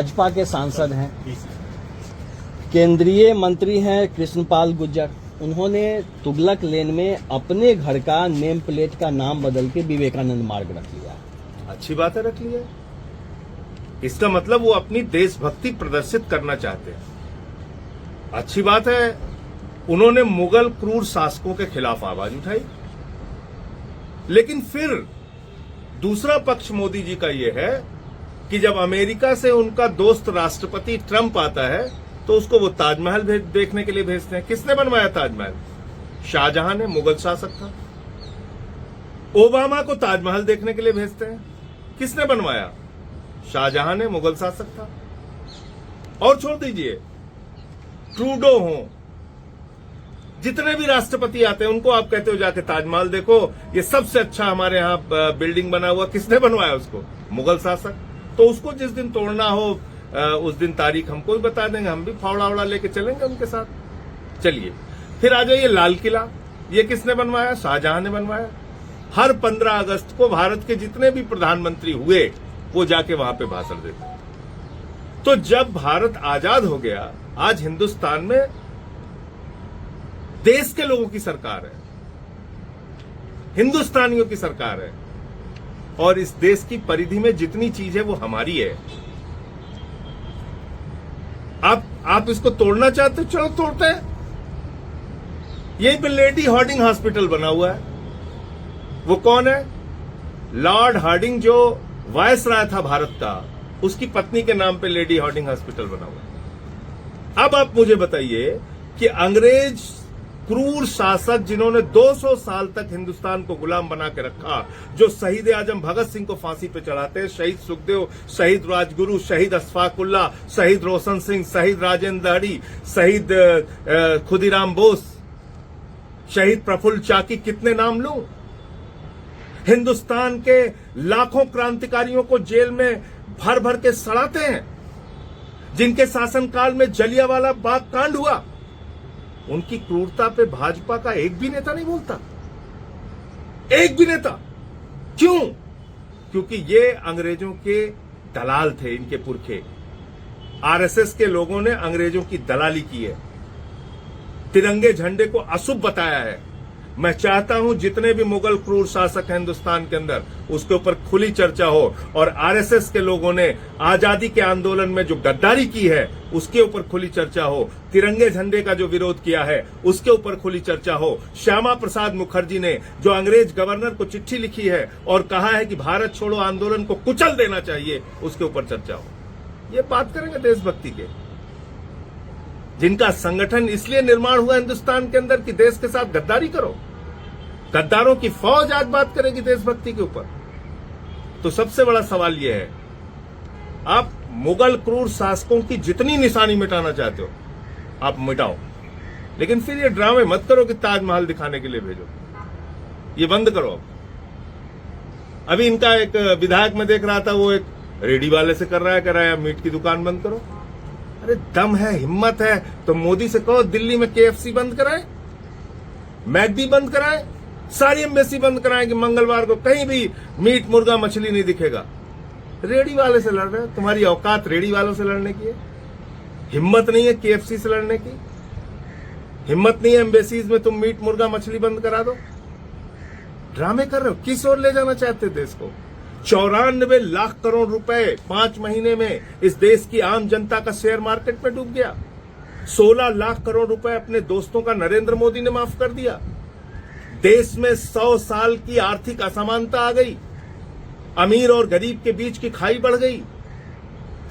भाजपा के सांसद हैं, केंद्रीय मंत्री हैं कृष्णपाल गुर्जर। उन्होंने तुगलक लेन में अपने घर का नेम प्लेट का नाम बदल के विवेकानंद मार्ग रख लिया। अच्छी बात है, रख लिया। इसका मतलब वो अपनी देशभक्ति प्रदर्शित करना चाहते हैं। अच्छी बात है। उन्होंने मुगल क्रूर शासकों के खिलाफ आवाज उठाई, लेकिन फिर दूसरा पक्ष मोदी जी का यह है कि जब अमेरिका से उनका दोस्त राष्ट्रपति ट्रंप आता है तो उसको वो ताजमहल देखने के लिए भेजते हैं। किसने बनवाया ताजमहल? शाहजहां ने, मुगल शासक था। ओबामा को ताजमहल देखने के लिए भेजते हैं। किसने बनवाया? शाहजहां ने, मुगल शासक था। और छोड़ दीजिए, ट्रूडो हो, जितने भी राष्ट्रपति आते हैं उनको आप कहते हो जाके ताजमहल देखो, ये सबसे अच्छा हमारे यहां बिल्डिंग बना हुआ। किसने बनवाया उसको? मुगल शासक। तो उसको जिस दिन तोड़ना हो उस दिन तारीख हमको भी बता देंगे, हम भी फावड़ा वड़ा लेके चलेंगे उनके साथ। चलिए, फिर आ जाइए लाल किला। ये किसने बनवाया? शाहजहां ने बनवाया। हर 15 अगस्त को भारत के जितने भी प्रधानमंत्री हुए वो जाके वहां पे भाषण देते। तो जब भारत आजाद हो गया, आज हिंदुस्तान में देश के लोगों की सरकार है, हिंदुस्तानियों की सरकार है, और इस देश की परिधि में जितनी चीज है वो हमारी है। आप इसको तोड़ना चाहते हो, चलो तोड़ते हैं। यहीं पे लेडी हार्डिंग हॉस्पिटल बना हुआ है। वो कौन है? लॉर्ड हार्डिंग, जो वायसराय था भारत का, उसकी पत्नी के नाम पे लेडी हार्डिंग हॉस्पिटल बना हुआ है। अब आप मुझे बताइए कि अंग्रेज क्रूर शासक जिन्होंने 200 साल तक हिंदुस्तान को गुलाम बना के रखा, जो शहीद आजम भगत सिंह को फांसी पे चढ़ाते हैं, शहीद सुखदेव, शहीद राजगुरु, शहीद अशफाकुल्ला, शहीद रोशन सिंह, शहीद राजेंद्र दहड़ी, शहीद खुदीराम बोस, शहीद प्रफुल्ल चाकी, कितने नाम लूं? हिंदुस्तान के लाखों क्रांतिकारियों को जेल में भर भर के सड़ाते हैं, जिनके शासनकाल में जलियांवाला बाग कांड हुआ। उनकी क्रूरता पे भाजपा का एक भी नेता नहीं बोलता, एक भी नेता। क्यों? क्योंकि ये अंग्रेजों के दलाल थे, इनके पुरखे। आरएसएस के लोगों ने अंग्रेजों की दलाली की है, तिरंगे झंडे को अशुभ बताया है। मैं चाहता हूं जितने भी मुगल क्रूर शासक हैं हिंदुस्तान के अंदर, उसके ऊपर खुली चर्चा हो, और आरएसएस के लोगों ने आजादी के आंदोलन में जो गद्दारी की है उसके ऊपर खुली चर्चा हो, तिरंगे झंडे का जो विरोध किया है उसके ऊपर खुली चर्चा हो, श्यामा प्रसाद मुखर्जी ने जो अंग्रेज गवर्नर को चिट्ठी लिखी है और कहा है कि भारत छोड़ो आंदोलन को कुचल देना चाहिए, उसके ऊपर चर्चा हो। ये बात करेंगे देशभक्ति के, जिनका संगठन इसलिए निर्माण हुआ हिंदुस्तान के अंदर कि देश के साथ गद्दारी करो। गद्दारों की फौज आज बात करेगी देशभक्ति के ऊपर। तो सबसे बड़ा सवाल यह है, आप मुगल क्रूर शासकों की जितनी निशानी मिटाना चाहते हो आप मिटाओ, लेकिन फिर ये ड्रामे मत करो कि ताजमहल दिखाने के लिए भेजो। ये बंद करो। अभी इनका एक विधायक में देख रहा था, वो एक रेडी वाले से कर रहा है, कह रहा है मीट की दुकान बंद करो। अरे दम है, हिम्मत है तो मोदी से कहो दिल्ली में केएफसी बंद कराए, मैकडी बंद कराए, सारी एम्बेसी बंद कराएं कि मंगलवार को कहीं भी मीट, मुर्गा, मछली नहीं दिखेगा। रेडी वाले से लड़ रहे हो, तुम्हारी औकात रेडी वालों से लड़ने की है। हिम्मत नहीं है केएफसी से लड़ने की, हिम्मत नहीं है एम्बेसीज में तुम मीट, मुर्गा, मछली बंद करा दो। ड्रामे कर रहे हो। किस ओर ले जाना चाहते देश को? 94 लाख करोड़ रुपए 5 महीने में इस देश की आम जनता का शेयर मार्केट में डूब गया। 16 लाख करोड़ रुपए अपने दोस्तों का नरेंद्र मोदी ने माफ कर दिया। देश में 100 साल की आर्थिक असमानता आ गई, अमीर और गरीब के बीच की खाई बढ़ गई।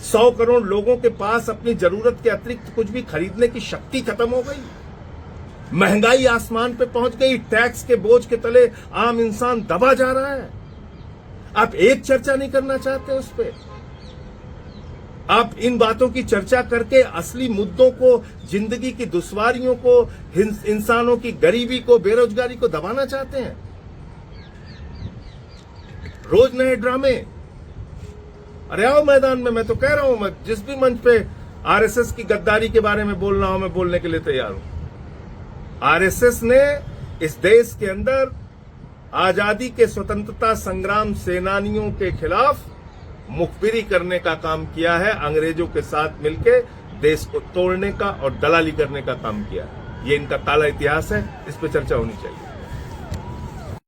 100 करोड़ लोगों के पास अपनी जरूरत के अतिरिक्त कुछ भी खरीदने की शक्ति खत्म हो गई। महंगाई आसमान पे पहुंच गई। टैक्स के बोझ के तले आम इंसान दबा जा रहा है। आप एक चर्चा नहीं करना चाहते उस पे। आप इन बातों की चर्चा करके असली मुद्दों को, जिंदगी की दुश्वारियों को, इंसानों की गरीबी को, बेरोजगारी को दबाना चाहते हैं। रोज नए ड्रामे। अरे आओ मैदान में। मैं तो कह रहा हूं, मैं जिस भी मंच पे आरएसएस की गद्दारी के बारे में बोलना हो, मैं बोलने के लिए तैयार हूं। आरएसएस ने इस देश के अंदर आजादी के स्वतंत्रता संग्राम सेनानियों के खिलाफ मुखबिरी करने का काम किया है, अंग्रेजों के साथ मिलकर देश को तोड़ने का और दलाली करने का काम किया है। ये इनका काला इतिहास है, इस पर चर्चा होनी चाहिए।